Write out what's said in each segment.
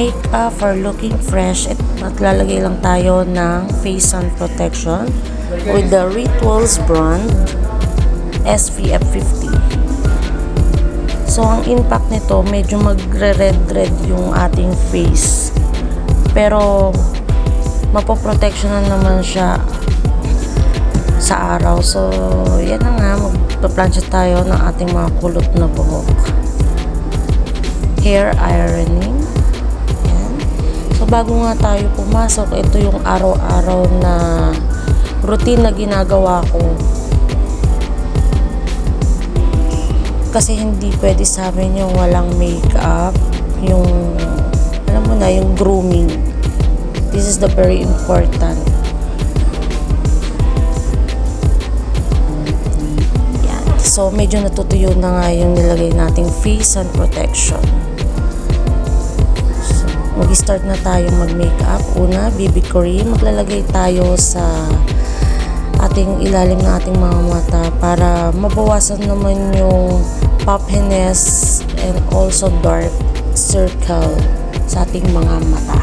makeup for looking fresh, at maglalagay lang tayo ng face sun protection with the Rituals brand SPF 50. So ang impact nito, medyo magre-red yung ating face, pero mapoprotectionan naman siya sa araw. So yan na nga, magpa-plancha tayo ng ating mga kulot na buhok. Hair ironing. Yan. So bago nga tayo pumasok, ito yung araw-araw na routine na ginagawa ko. Kasi hindi pwede sa amin yung walang makeup, yung alam mo na, yung grooming. This is the very important. Yan. So medyo natutuyo na nga yung nilagay nating face and protection. Mag-start na tayong mag-makeup. Una, BB cream. Maglalagay tayo sa ating ilalim na ating mga mata para mabawasan naman yung puffiness and also dark circle sa ating mga mata.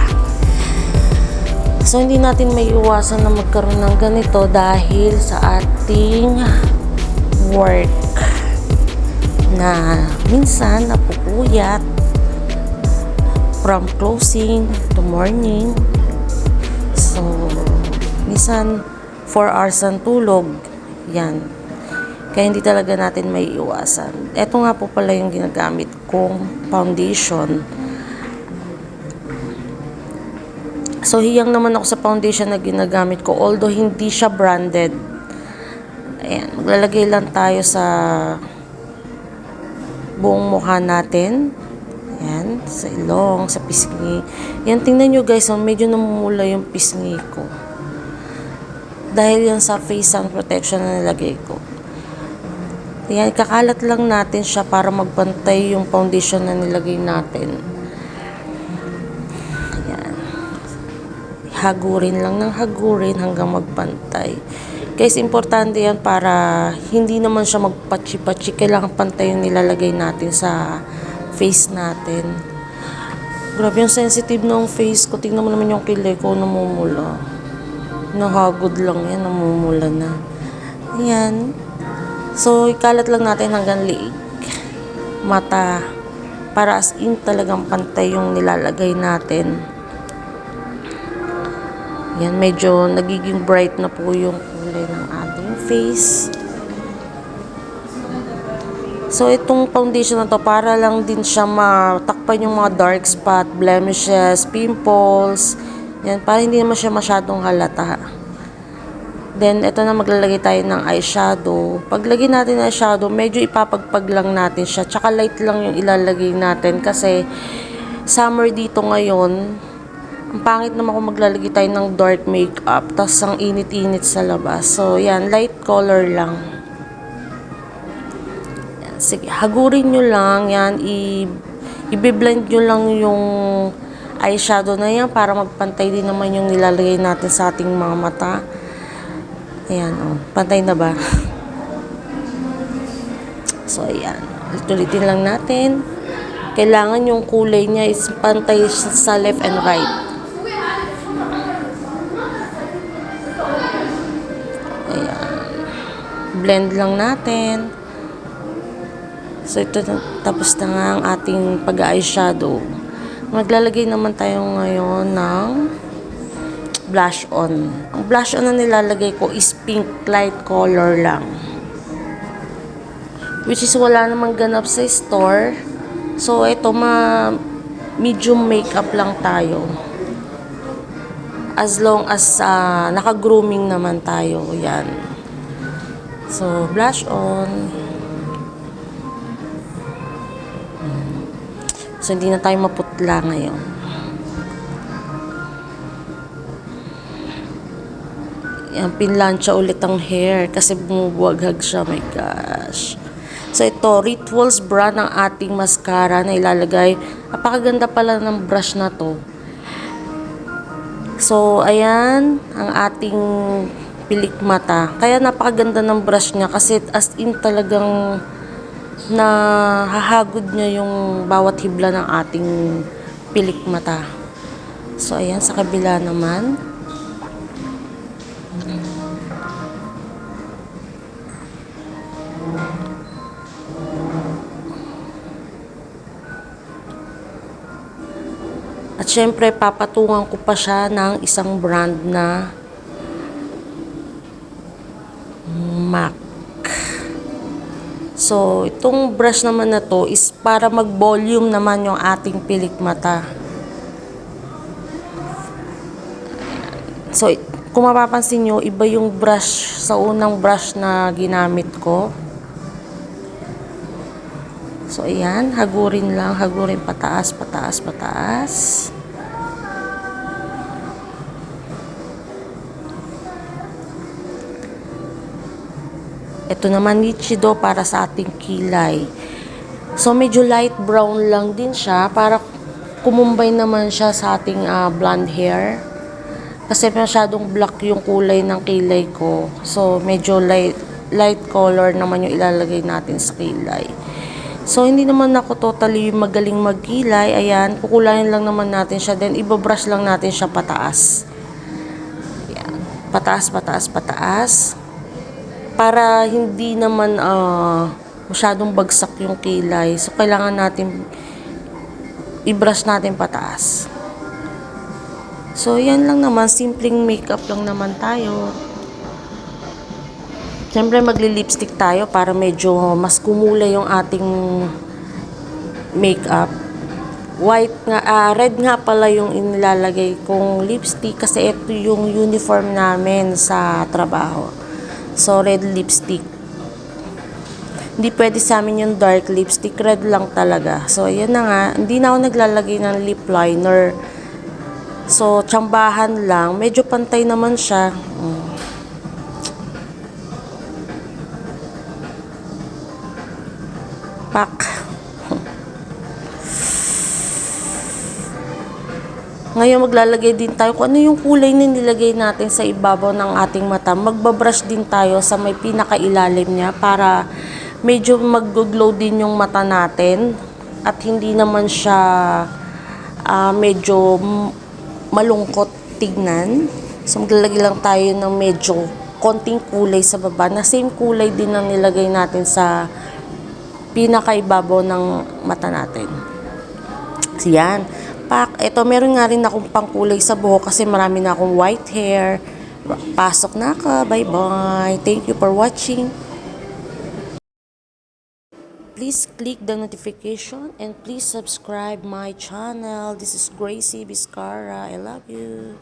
So hindi natin may iwasan na magkaroon ng ganito dahil sa ating work na minsan napupuyat from closing to morning. So minsan 4 hours ang tulog. Yan. Kaya hindi talaga natin may iwasan. Ito nga po pala yung ginagamit kong foundation. So hiyang naman ako sa foundation na ginagamit ko, although hindi siya branded. Ayan. Maglalagay lang tayo sa buong mukha natin. Ayan. Sa ilong, sa pisngi. Yan, tingnan nyo guys, medyo namumula yung pisngi ko. Dahil yan sa face sun protection na nilagay ko. Ayan, kakalat lang natin siya para magbantay yung foundation na nilagay natin. Ayan. Hagurin lang ng hagurin hanggang magbantay. Guys, importante yan para hindi naman siya magpachi-pachi. Kailangan pantay yung nilalagay natin sa face natin. Grabe yung sensitive ng face ko. Tingnan mo naman yung kilay ko, namumula. Nahagod lang yan, namumula na. Ayan. So, ikalat lang natin hanggang liig. Mata. Para as in talagang pantay yung nilalagay natin. Ayan, medyo nagiging bright na po yung kulay ng ating face. So, itong foundation na to, para lang din siya matakpan yung mga dark spot, blemishes, pimples. Yan, para hindi naman siya masyadong halata. Then, ito na, maglalagay tayo ng eyeshadow. Paglagay natin ng eyeshadow, medyo ipapagpag lang natin siya. Tsaka light lang yung ilalagay natin kasi summer dito ngayon. Ang pangit naman kung maglalagay tayo ng dark makeup, tapos ang init-init sa labas. So, yan, light color lang. Yan, sige, hagurin nyo lang. Yan, i-blend nyo lang yung eyeshadow na yan para magpantay din naman yung nilalagay natin sa ating mga mata. Ayan, oh. Pantay na ba? So, ayan. Ulitin lang natin. Kailangan yung kulay niya is pantay sa left and right. Ayan. Blend lang natin. So, ito tapos na nga ang ating pag-eyeshadow. Maglalagay naman tayo ngayon ng blush on. Ang blush on na nilalagay ko is pink light color lang. Which is wala namang ganap sa store. So, ito medium makeup lang tayo. As long as naka-grooming naman tayo. Yan. So, blush on. So, hindi na tayo maputla ngayon. Yan, pinlansya ulit ang hair kasi bumubuwaghag siya. My gosh. So, ito, Rituals brand ng ating mascara na ilalagay. Napakaganda pala ng brush na to. So, ayan, ang ating pilik mata. Kaya napakaganda ng brush niya kasi as in talagang nahahagod niya yung bawat hibla ng ating pilik mata. So, ayan, sa kabila naman. At syempre, papatungan ko pa siya ng isang brand na MAC. So, itong brush naman na to is para mag-volume naman yung ating pilik mata. So, kung mapapansin nyo, iba yung brush sa unang brush na ginamit ko. So, ayan, hagurin lang, hagurin pataas, pataas, pataas. Ito naman Nichido para sa ating kilay. So, medyo light brown lang din siya para kumumbay naman siya sa ating blonde hair. Kasi masyadong black yung kulay ng kilay ko. So, medyo light color naman yung ilalagay natin sa kilay. So, hindi naman ako totally magaling magkilay. Ayan, kukulayin lang naman natin siya. Then, ibabrush lang natin siya pataas. Ayan, pataas, pataas, pataas. Para hindi naman masyadong bagsak yung kilay. So, kailangan natin i-brush natin pataas. So, yan lang naman. Simpleng makeup lang naman tayo. Siyempre, magli-lipstick tayo para medyo mas kumulay yung ating makeup. White nga, red nga pala yung inilalagay kong lipstick kasi ito yung uniform namin sa trabaho. So, red lipstick. Hindi pwede sa amin yung dark lipstick. Red lang talaga. So, ayan na nga. Hindi na ako naglalagay ng lip liner. So, tsambahan lang. Medyo pantay naman siya. Pak. Ngayon, maglalagay din tayo kung ano yung kulay na nilagay natin sa ibabaw ng ating mata. Magbabrush din tayo sa may pinakailalim niya para medyo mag-glow din yung mata natin. At hindi naman siya medyo malungkot tignan. So, maglalagay lang tayo ng medyo konting kulay sa baba na same kulay din ang nilagay natin sa pinakaibabaw ng mata natin. So, yan. Pak, ito meron nga rin akong pangkulay sa buhok kasi marami na akong white hair. Pasok na ako. Bye-bye. Thank you for watching. Please click the notification and please subscribe my channel. This is Gracie Vizcarra. I love you.